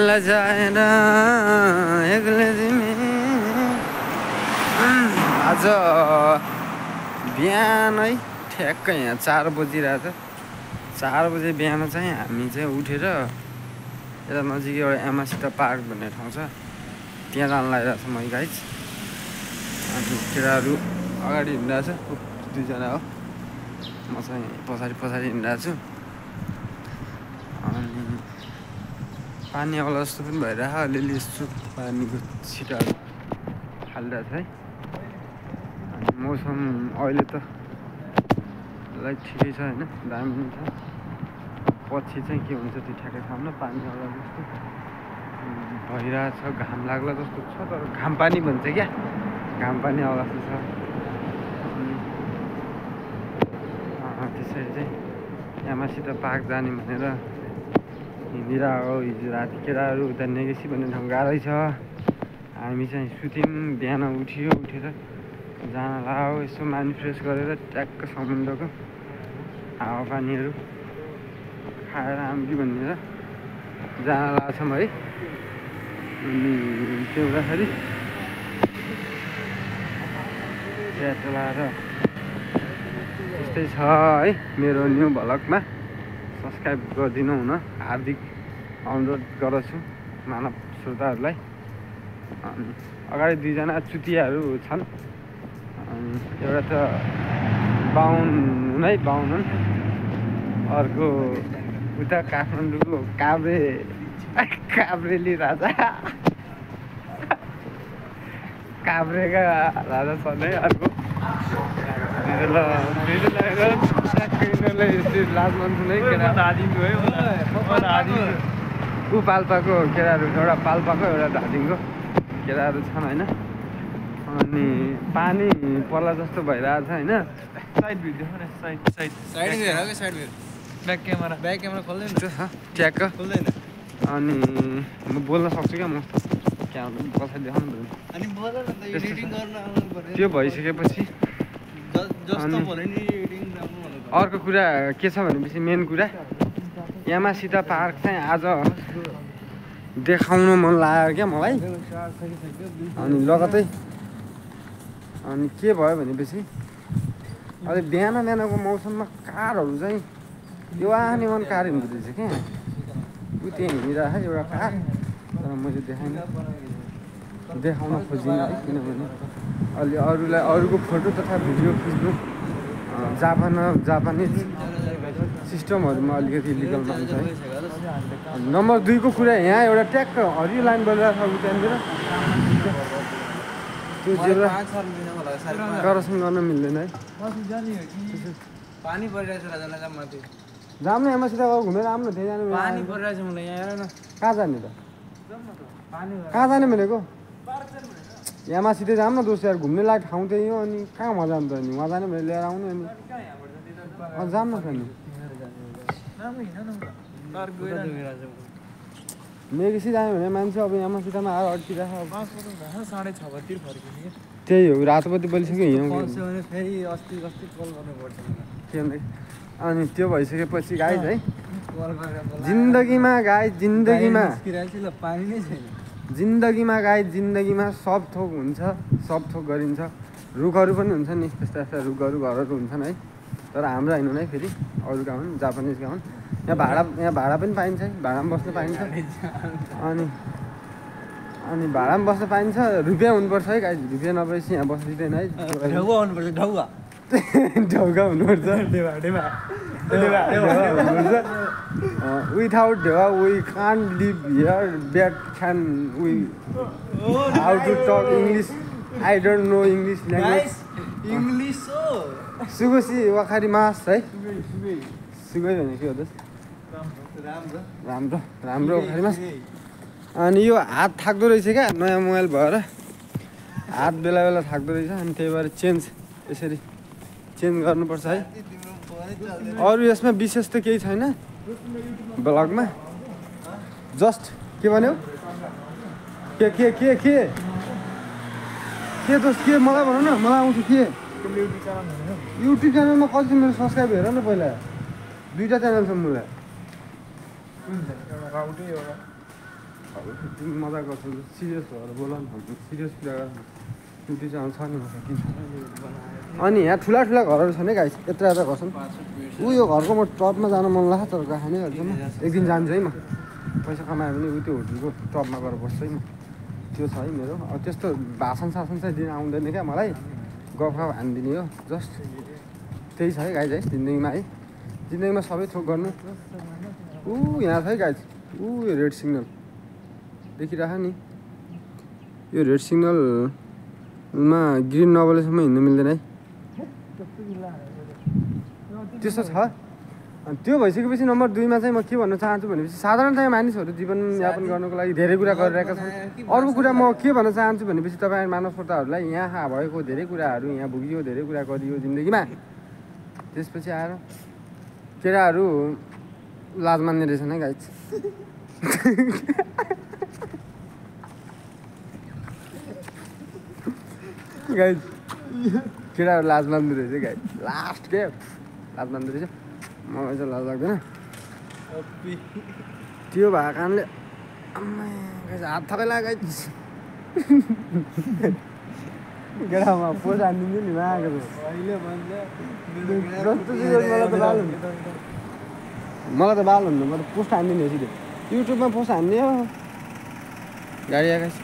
एक्ला जाएर एक्लै तिमी आज बिहानै ठ्याक्कै यहाँ 4 बजिरहेछ 4 बजे बिहान चाहिँ हामी चाहिँ उठेर यता नजिकै एउटा एमासिटा पार्क भन्ने ठाउँ छ त्यहाँ जान लागिरहेको छ म गाइज अनि केटाहरू अगाडि हिँडिरहेको छ 2 जना हो म चाहिँ पछाडि हिँडिरहेको छु अनि पानी आउला जस्तो पनि भइरहेको अलिअलि यस्तो पानीको छिटाहरू हालिरहेको छ है अनि मौसम अहिले त लाइक ठिकै छ होइन दामी पनि छ पछि चाहिँ के हुन्छ त्यो ठ्याक्कै थाहा हुन्न पानी आउला जस्तो भइरहेछ घाम लाग्ला जस्तो छ तर घाम पानी भन्छ क्या घाम पानी आउला जस्तो छ अनि त्यसरी चाहिँ एमासित पार्क जाने भनेर हिँडिरहेको हिजो राति केटाहरू उता नेगेसी भन्ने ठाउँ गाह्रै छ हामी चाहिँ सुत्यौँ बिहान उठेर जान लाग्यो यसो माइन्ड फ्रेस गरेर ट्याक्क समुद्रको हावापानीहरू खाएर आउँछु भनेर जान लागेको छौँ है अनि त्यो हुँदाखेरि ट्याक्क लगाएर त्यस्तै छ है मेरो न्यू भ्लगमा सब्सक्राइब गरिदिनु हुन हार्दिक अनुरोध गर्दछु मानव श्रोताहरूलाई अनि अगाडि 2 जना चुतियाहरू छन् अनि एउटा त बाहुन अर्को उता काठमाडौँको काभ्रेली राजा काभ्रेका राजा छन् है अर्को ऊ पाल्पाको केटाहरू एउटा पाल्पाको एउटा धादिङको केटाहरू छन् होइन अनि पानी पर्ला जस्तो भइरहेको छ होइन ब्याक क्यामेरा खोल्दैन ट्याक्क खोल्दैन अनि म बोल्न सक्छु क्या म पछाडि देखाउनु अनि बोल न त एडिटिङ गर्न आउनु पर्यो त्यो भइसकेपछि जस्तो भने नि एडिटिङ राम्रो हुनु पर्यो अर्को कुरा के छ भनेपछि मेन कुरा यामासिता पार्क चाहिँ आज देखाउन मन लाग्यो क्या मलाई अनि लगतै अनि के भयो भनेपछि अहिले बिहानको मौसममा कारहरू चाहिँ यो आने मन कार हिँड्दो रहेछ क्या ऊ त्यहाँ हिँडिरहेको एउटा कार तर मैले देखाउन खोजिनँ है किनभने अलि अरूलाई अरूको फोटो तथा भिडियो खिच्नु जापानिज सिस्टमहरूमा अलिकति इलिगल मान्छ है नम्बर 2 को कुरा यहाँ एउटा ट्याक्क हरियो लाइन बनिरहेको छ त्यहाँनिर त्यो जेब्रा क्रसिङ गर्न मिल्दैन है पानी परिरहेछ राजालाई माथि जाम न एमासित घुमेर आउनु न त्यहाँ जानु पानी परिरहेछ मलाई यहाँ हेर न कहाँ जाने त पानी कहाँ जाने भनेको एमासित जाम न दोस्त यार घुम्ने लायक ठाउँ त्यही हो अनि कहाँ मजा आउँछ अनि उहाँ जाने भने लिएर आउने अनि जाम न त नि मेगेसी जाने भने मान्छे अब एमासितमा आएर अड्किरहेको त्यही हो रातोपति बोलिसक्यो हिँड्नु फेरि अस्ति कल गर्नुपर्छ अनि त्यो भइसकेपछि गाइज है जिन्दगीमा जिन्दगीमा सब थोक हुन्छ सब थोक गरिन्छ रुखहरू पनि हुन्छ नि यस्ता रुखहरू घरहरू हुन्छन् है तर हाम्रो होइन है फेरि अरूका हुन् जापानिजका हुन् यहाँ भाडा पनि पाइन्छ भाडामा बस्न पाइन्छ अनि भाडामा बस्न पाइन्छ रुपियाँ हुनुपर्छ है गाइज रुपियाँ नभएपछि यहाँ बस्दिँदैन है ढौका हुनुपर्छ विथआउट ढेवा we can't live here that can we how to talk English I don't know English language सुगोसी वाखारी मास है सुगै भने के हो त राम्रो वाखारी मास अनि यो हात थाक्दो रहेछ क्या नयाँ मोबाइल भएर हात बेला थाक्दो रहेछ अनि त्यही भएर यसरी चेन्ज गर्नुपर्छ है अरू यसमा विशेष त केही छैन ब्लगमा जस्ट के भन्यो के दोस्त के मलाई भन न मलाई आउँछ के युट्युब च्यानलमा कति मेरो सब्सक्राइब हेर न पहिला 2टा च्यानल छ मलाई तिमी मजा गर्छौ सिरियस भएर बोल न सिरियस कुरा गर छुट्टी चाहिँ छ नि मसँग किन अनि यहाँ ठुला ठुला घरहरू छ नि गाइस यत्र यत्र घर छन् ऊ यो घरको म टपमा जान मन लाग्छ तर गएको नै गर्छु म एक दिन जान्छु है म पैसा कमायो भने ऊ त्यो होटलको टपमा गएर बस्छु है म त्यो छ है मेरो अब त्यस्तो भाषण सासन चाहिँ दिन आउँदैन क्या मलाई गफ हानिदिने हो जस्ट त्यही छ है गाइस है जिन्दगीमा है जिन्दगीमा सबै थोक गर्नु ऊ यहाँ छ है गाइस ऊ यो रेड सिग्नल देखिरह नि यो रेड सिग्नलमा ग्रिन नबलेसम्म हिँड्नु मिल्दैन है त्यस्तो छ अनि त्यो भइसकेपछि नम्बर 2 मा चाहिँ म के भन्न चाहन्छु भनेपछि साधारणतया मानिसहरू जीवनयापन गर्नको लागि धेरै कुरा गरिरहेका छन् अर्को कुरा म के भन्न चाहन्छु भनेपछि तपाईँ मानवताहरूलाई यहाँ भएको धेरै कुराहरू यहाँ भुगियो धेरै कुरा गरियो जिन्दगीमा त्यसपछि आएर केटाहरू लाज मान्ने रहेछन् है गाइस गाइस केटाहरू लाज मान्दो रहेछ गाइस लास्ट के लाज मान्दो रहेछ मलाई चाहिँ लाज लाग्दैन त्यो भएको कारणले हात थकैला गाइस केटामा पोस्ट हानिदिन्छु नि मागेको मलाई त बाल हुनु म त पोस्ट हानिदिने सिधै युट्युबमा पोस्ट हान्ने हो गाडी आएपछि